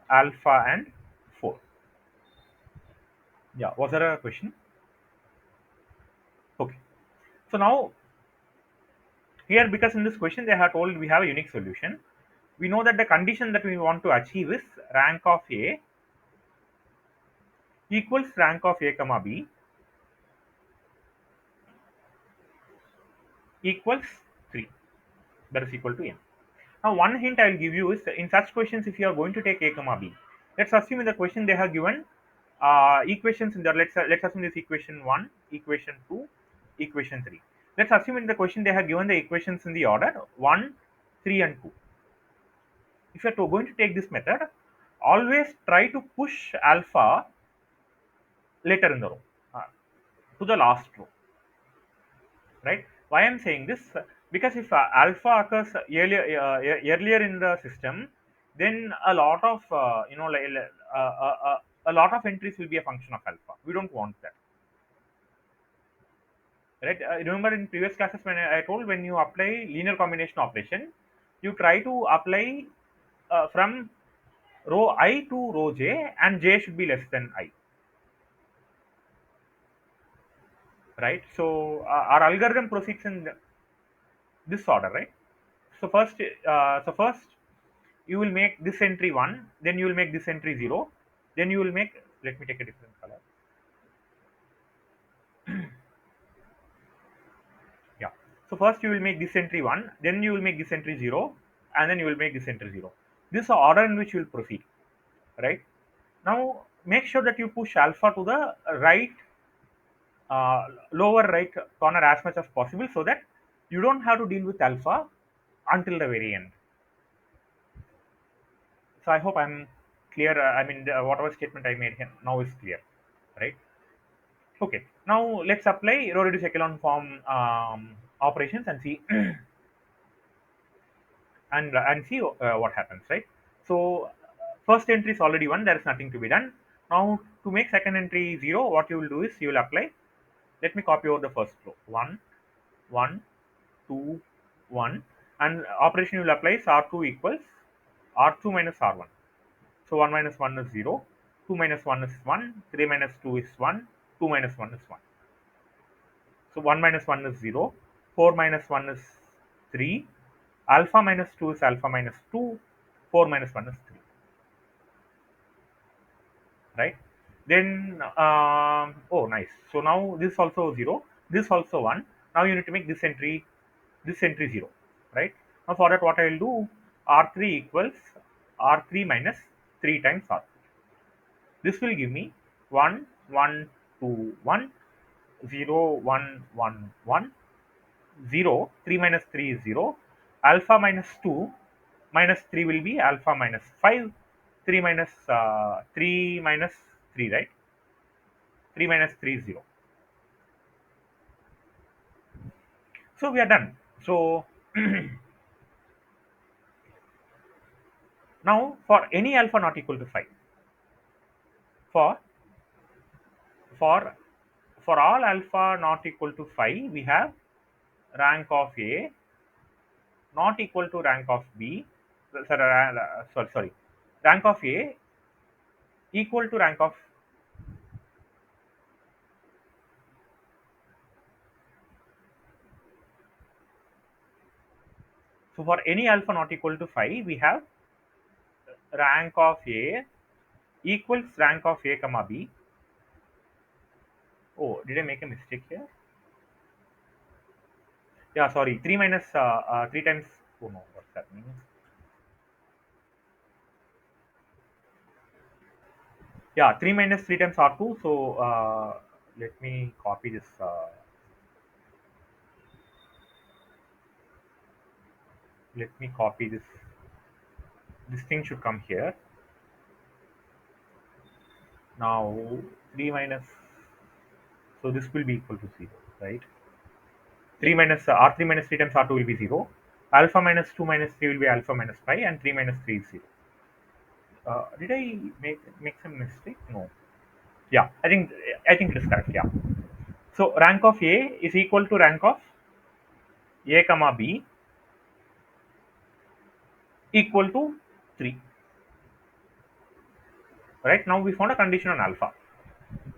alpha and 4. Yeah, was there a question? Okay. So now here, because in this question they have told we have a unique solution, we know that the condition that we want to achieve is rank of A equals rank of A comma B equals 3, that is equal to n. Now, one hint I will give you is in such questions, if you are going to take a comma b, let's assume in the question they have given equations in the let's assume this equation one, equation two, equation three. Let's assume in the question they have given the equations in the order one, three, and two. If you are going to take this method, always try to push alpha later in the row to the last row, right? Why I'm saying this? Because if alpha occurs earlier in the system, then a lot of a lot of entries will be a function of alpha. We don't want that, right? Remember in previous classes when I told, when you apply linear combination operation, you try to apply from row I to row j, and j should be less than I, right? So our algorithm proceeds in this order, right? So first you will make this entry 1, then you will make this entry 0, then you will make, let me take a different color. Yeah, so first you will make this entry 1, then you will make this entry 0, and then you will make this entry 0. This is the order in which you will proceed, right? Now make sure that you push alpha to the right, lower right corner as much as possible, so that you don't have to deal with alpha until the very end. So I hope I'm clear. I mean, whatever statement I made here now is clear, right? Okay, now let's apply row reduced echelon form operations and see and see what happens, right? So first entry is already 1, there is nothing to be done. Now to make second entry 0, what you will do is you will apply, let me copy over the first row, 1, 1, 2, 1, and operation you will apply is R2 equals R2 minus R1. So 1 minus 1 is 0, 2 minus 1 is 1, 3 minus 2 is 1, 2 minus 1 is 1. So 1 minus 1 is 0, 4 minus 1 is 3, alpha minus 2 is alpha minus 2, 4 minus 1 is 3, right? Then, oh nice. So now this also 0, this also 1. Now you need to make this entry 0, right? Now for that what I will do, R3 equals R3 minus 3 times R3. This will give me 1, 1, 2, 1, 0, 1, 1, 1, 0, 3 minus 3 is 0, alpha minus 2 minus 3 will be alpha minus 5, 3 minus 3 minus 3, right? 3 minus 3 is 0. So we are done. So now for any alpha not equal to 5, for for for all alpha not equal to 5, we have rank of A not equal to rank of B, sorry, rank of A equal to rank of, so for any alpha not equal to 5, we have rank of A equals rank of A comma B. Oh, did I make a mistake here? Yeah, sorry, 3 minus 3 times, oh no, what's happening? Yeah, 3 minus 3 times R2. So let me copy this. Let me copy this. This thing should come here. Now 3 minus, so this will be equal to 0, right? 3 minus R3 minus 3 times R2 will be 0. Alpha minus 2 minus 3 will be alpha minus 5, and 3 minus 3 is 0. Did I make some mistake? No. Yeah, I think it is correct. Yeah. So rank of A is equal to rank of A comma B equal to 3. Right now we found a condition on alpha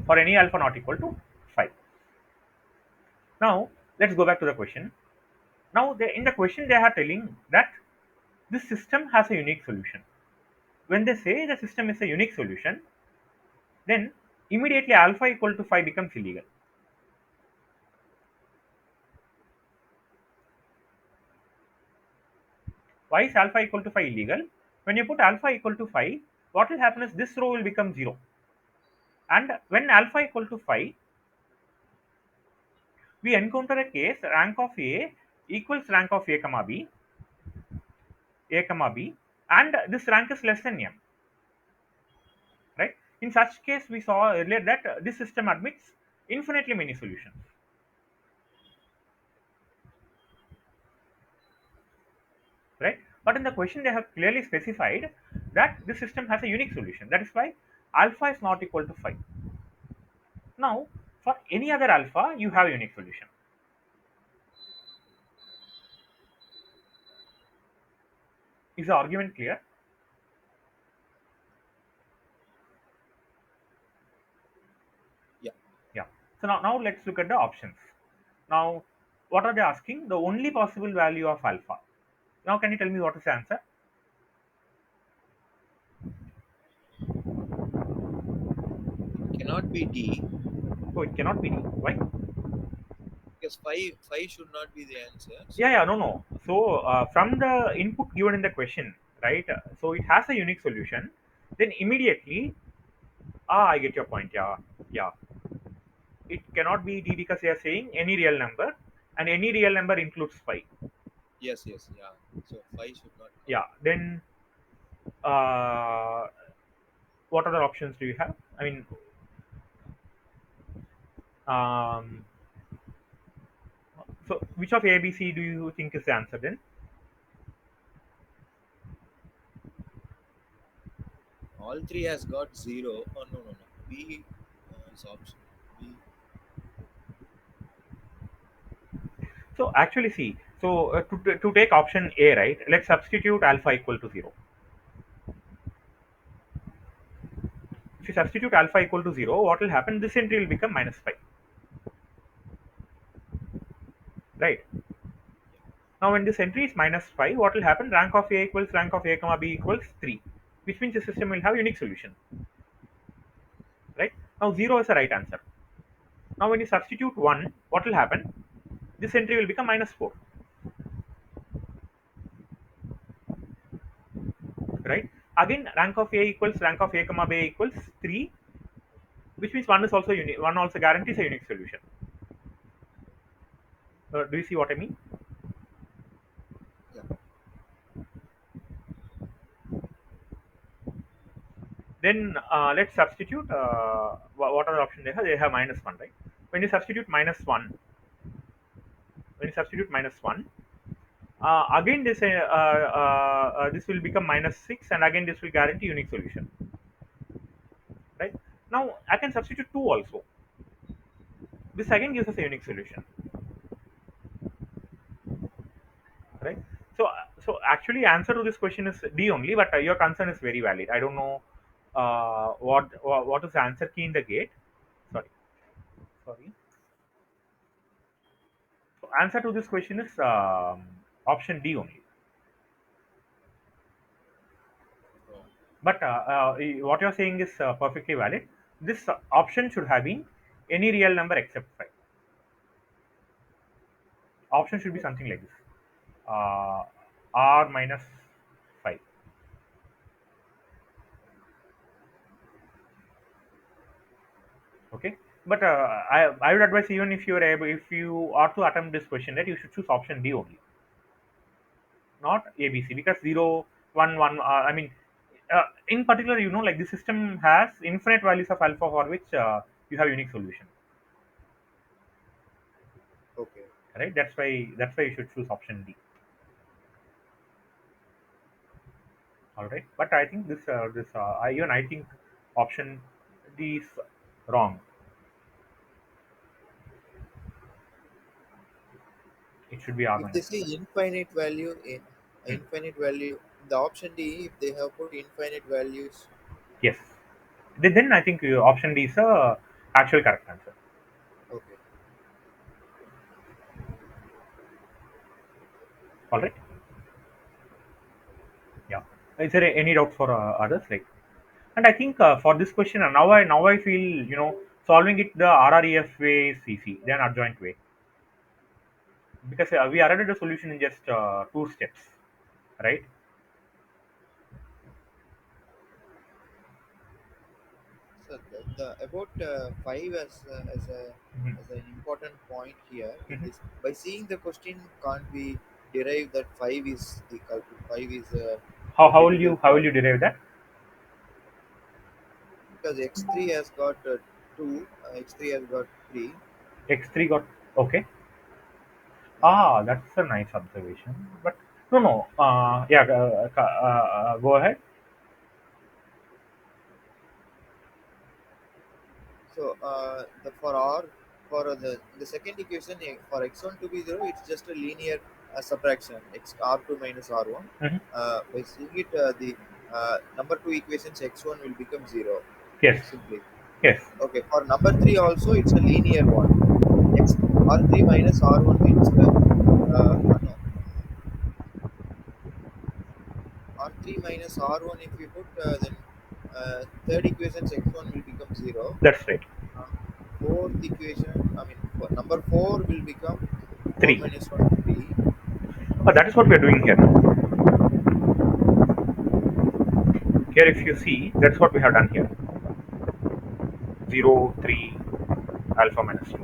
for any alpha not equal to 5. Now let's go back to the question. Now in the question they are telling that this system has a unique solution. When they say the system is a unique solution, then immediately alpha equal to 5 becomes illegal. why is alpha equal to 5 illegal? When you put alpha equal to 5, what will happen is this row will become 0. And when alpha equal to 5, we encounter a case rank of A equals rank of A comma B, and this rank is less than M, right? In such case, we saw earlier that this system admits infinitely many solutions, right? But in the question, they have clearly specified that this system has a unique solution. That is why alpha is not equal to 5. Now, for any other alpha, you have a unique solution. Is the argument clear? Yeah. Yeah. So now let's look at the options. Now, what are they asking? The only possible value of alpha. Now, can you tell me what is the answer? Cannot be D Oh, it cannot be D. Why? because five should not be the answer. Yeah, So yeah, no, no. So from the input given in the question, right? So it has a unique solution. Then immediately, I get your point. Yeah, yeah. It cannot be D because they are saying any real number, and any real number includes 5. yes, yes, yeah. So five should not count. Yeah. Then uh, what other options do you have? I mean, um, so which of A, B, C do you think is the answer then? All three has got zero. Oh no, no, no. B is option B. So actually, see. So to take option A, right? Let's substitute alpha equal to 0. If you substitute alpha equal to 0, what will happen? This entry will become minus 5, right? Now, when this entry is minus 5, what will happen? Rank of A equals rank of A comma B equals 3, which means the system will have unique solution, right? Now, 0 is the right answer. Now, when you substitute 1, what will happen? This entry will become minus 4, right? Again, rank of A equals rank of A comma B equals 3, which means 1 is also unique. 1 also guarantees a unique solution. Do you see what I mean? Yeah. Then let's substitute. What are the options they have? They have minus 1, right? When you substitute minus 1, when you substitute minus 1, again this will become minus 6, and again this will guarantee unique solution, right? Now I can substitute 2 also. This again gives us a unique solution, right? So actually answer to this question is D only, but your concern is very valid. I don't know what is the answer key in the gate. Sorry, sorry. So answer to this question is option D only. Oh, But what you're saying is perfectly valid. This option should have been any real number except 5. Option should be okay. something like this. Uh, R minus 5. Okay. But I would advise, even if you are able, if you are to attempt this question, that you should choose option D only, not ABC, because 0, 1, 1. I mean, in particular, like the system has infinite values of alpha for which you have unique solution, Okay. right? That's why you should choose option D. All right. But I think even I think option D is wrong. It should be R If they minus say 5. Hmm. infinite value, the option D, if they have put infinite values, Yes. Then I think option D is a actual correct answer. okay. All right. Yeah. Is there any doubt for others? And I think for this question, now I feel solving it the RREF way is easy than adjoint way, because we arrived at a solution in just 2 steps. right? So the about five as a Mhm. as an important point here in Mhm. this, by seeing the question can't we derive that five is the culprit, five is How the how will critical you how will point, you derive that? because x3 has got two, x3 has got three. X3 got okay. Uh, That's a nice observation. But no, no. Yeah. Go ahead. so the for r for the second equation, for x1 to be zero, it's just a linear subtraction, x r2 minus r1. Mhm. By seeing it, the number two equations x1 will become zero Yes. simply. Yes. Okay, for number three also it's a linear one. X R3 minus R1 means no, R3 minus R1, if we put then third equation x1 will become zero. That's right. Uh, fourth equation, I mean number four will become 4 Three. minus 1 3. That is what we are doing here now. Here, if you see, that's what we have done here. 0, 3, alpha minus 2.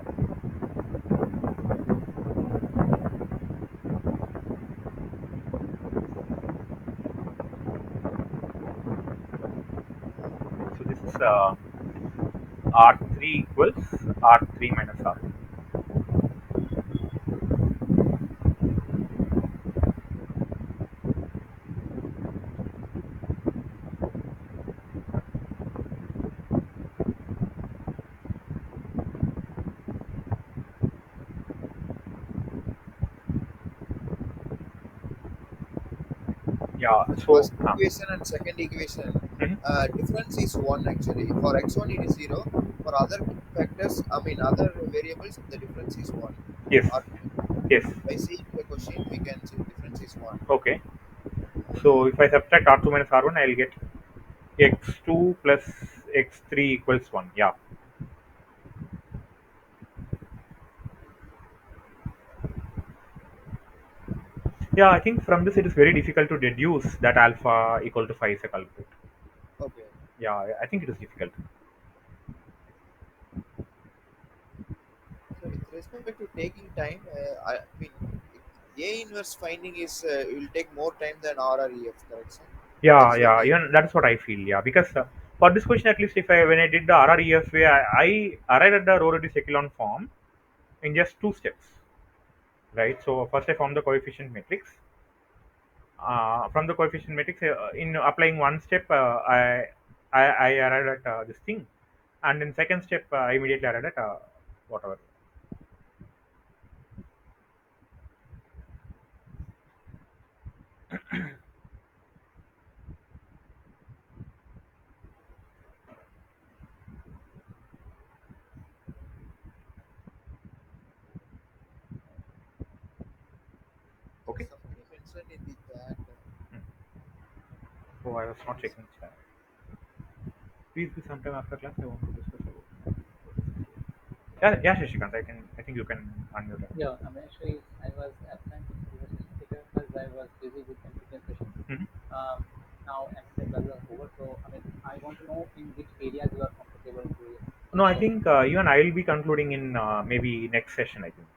So this is R3 equals R3 minus R. Yeah. The So first equation and second equation mhm. difference is 1 actually. For x1 it is 0. For other factors, I mean other variables, the difference is 1. Yes. Or Yes. by seeing the question, we can see difference is 1. Okay. So if I subtract R2 minus R1, I'll get X2 plus X3 equals 1. Yeah. Yeah, I think from this it is very difficult to deduce that alpha equal to 5 is a culprit. Okay. Yeah, I think it is difficult. So with respect to taking time, I mean, A inverse finding is will take more time than RREF correction. Yeah, That's what yeah, I. even that's what I feel. Yeah, because for this question, at least if I when I did the RREF way, I arrived at the row reduced echelon form in just two steps, right? So first I found the coefficient matrix. From the coefficient matrix, in applying one step, I arrived at this thing, and in second step, I immediately arrived at whatever. Okay. Somebody mentioned in the chat. Hmm. So I was not checking chat. Please be sometime after class. I want to discuss about. Yeah, yeah, Shashikant. I think you can unmute. Yeah, I'm actually I was absent in previous session because I was busy with NPTEL session. Mhm. Now NPTEL classes are over, so I mean I want to know in which areas you are comfortable to No, I discuss. think even I will be concluding in maybe next session. I think.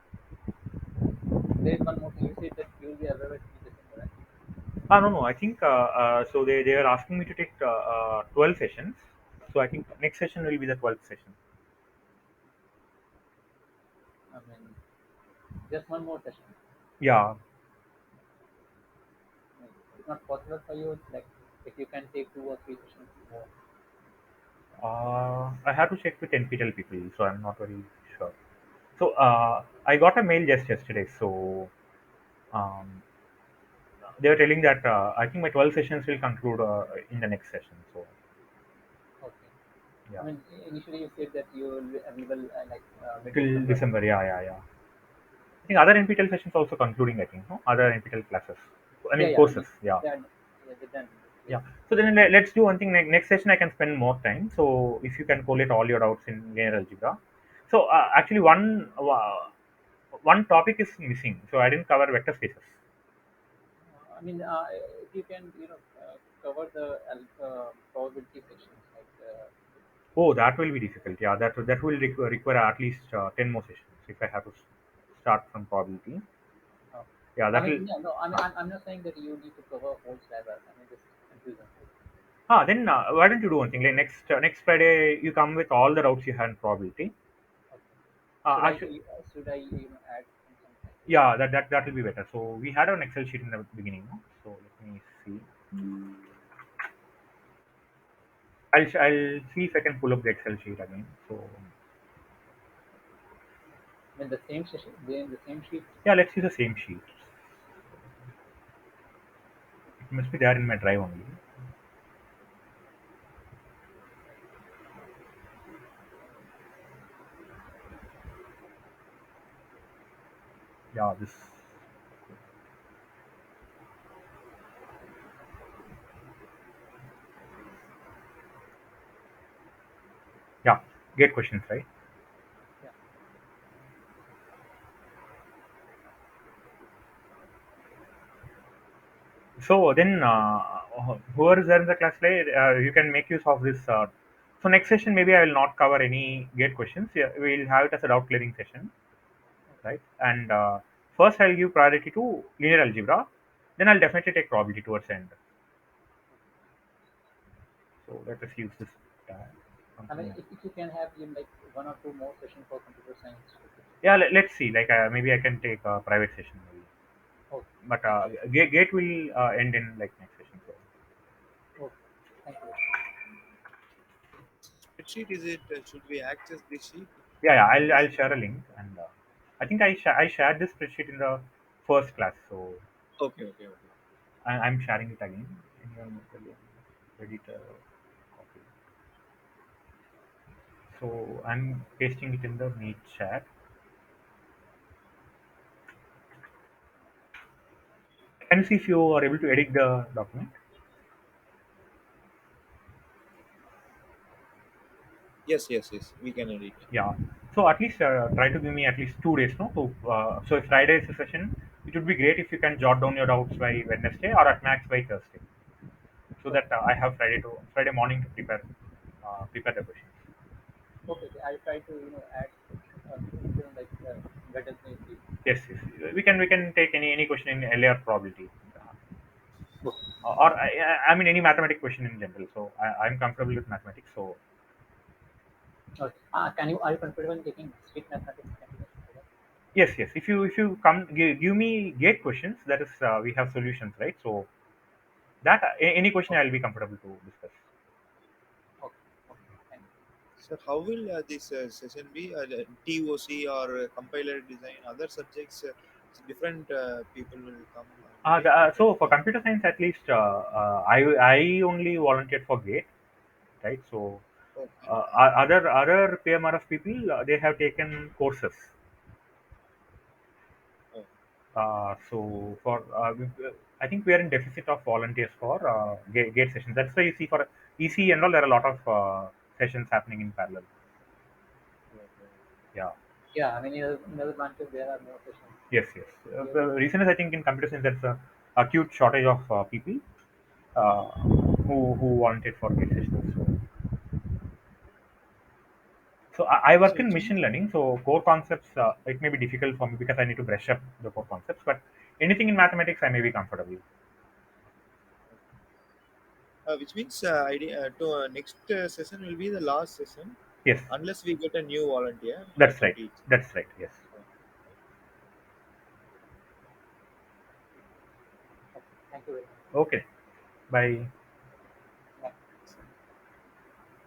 There is one more thing. You said that you will be available in December, right? No, no. I think so. They are asking me to take 12 sessions. So I think next session will be the 12th session. I mean just one more session. Yeah. I mean, it's not possible for you, like if you can take 2 or 3 sessions more. I have to check with NPTEL people, so I'm not very sure. So I got a mail just yesterday. So um, they were telling that I think my 12 sessions will conclude in the next session. So Okay. I yeah, mean initially you said that you will be available like mid till December. December. Yeah, yeah, yeah. I think other NPTEL sessions also concluding. I think no other NPTEL classes. I Yeah, mean yeah. I courses. mean Yeah. they're yeah, they're done basically. Yeah. So then let's do one thing. Next session, I can spend more time. So if you can collate all your doubts in linear algebra. So actually, one topic is missing. So I didn't cover vector spaces. I mean, if you can, cover the probability sections, like, Oh, that will be difficult. Yeah, that will require at least 10 more sessions if I have to start from probability. uh, Yeah, I that mean, will. yeah, no, I'm not saying that you need to cover whole syllabus. I mean, this is confusing. Then why don't you do one thing? Like next Friday, you come with all the routes you had in probability. Okay. I should. Should I add something? Yeah, that will be better. So we had an Excel sheet in the beginning, no? So let me see. I'll see if I can pull up the Excel sheet again. So I mean, the same session, they're in the same sheet. yeah, let's use the same sheet. It must be there in my drive only. Yeah, this. Yeah, get questions right. Yeah. So then, whoever is there in the class, right, you can make use of this. So next session, maybe I will not cover any gate questions. Yeah, we'll have it as a doubt clearing session, right? And first, I'll give priority to linear algebra. Then I'll definitely take probability towards the end. So let us use this. Uh, I mean, something. if you can have like one or two more sessions for computer science. Yeah, let's see. Like maybe I can take a private session maybe. Okay. But Thank you. gate will end in like next session. So Okay. Thank you. Spreadsheet is it? Should we access this sheet? yeah, In this. I'll share a link, and I think I shared this spreadsheet in the first class. So Okay, okay, okay. I'm sharing it again. Anyone editor copy. So I'm pasting it in the Meet chat. Can you see if you are able to edit the document? Yes, yes, yes. We can edit. Yeah. So at least try to give me at least 2 days, no? So if Friday is a session, it would be great if you can jot down your doubts by Wednesday or at max by Thursday, so Okay. that I have Friday morning to prepare the questions. Okay. Okay. I try to add like Wednesday. Yes, yes. We can take any question in LR probability, Okay. or I mean any mathematics question in general. So I'm comfortable with mathematics. So Okay. Are you comfortable in taking street mathematics continuously? yes, yes. If you come give me gate questions, that is we have solutions, right? So that any question Okay. I'll be comfortable to discuss. Okay. Okay. Thank you. Sir, how will this session be? The TOC or compiler design, other subjects, different people will come and take different. So for computer science, at least I only volunteered for gate, right? So Okay. other PMRF people they have taken courses. Oh, So for I think we are in deficit of volunteers for gate sessions. That's why you see for EC and all there are a lot of sessions happening in parallel. okay. Yeah. Yeah. I mean, in other branches there are more sessions. Yes. Yes. Here, The reason is I think in computer science there's a acute shortage of people uh, who wanted for gate sessions. So I So work in which means machine learning. So core concepts it may be difficult for me because I need to brush up the core concepts. But anything in mathematics I may be comfortable. to next session will be the last session Yes. unless we get a new volunteer That's to right. teach. That's right. Yes. Oh, okay. Thank you very much. Okay. Bye.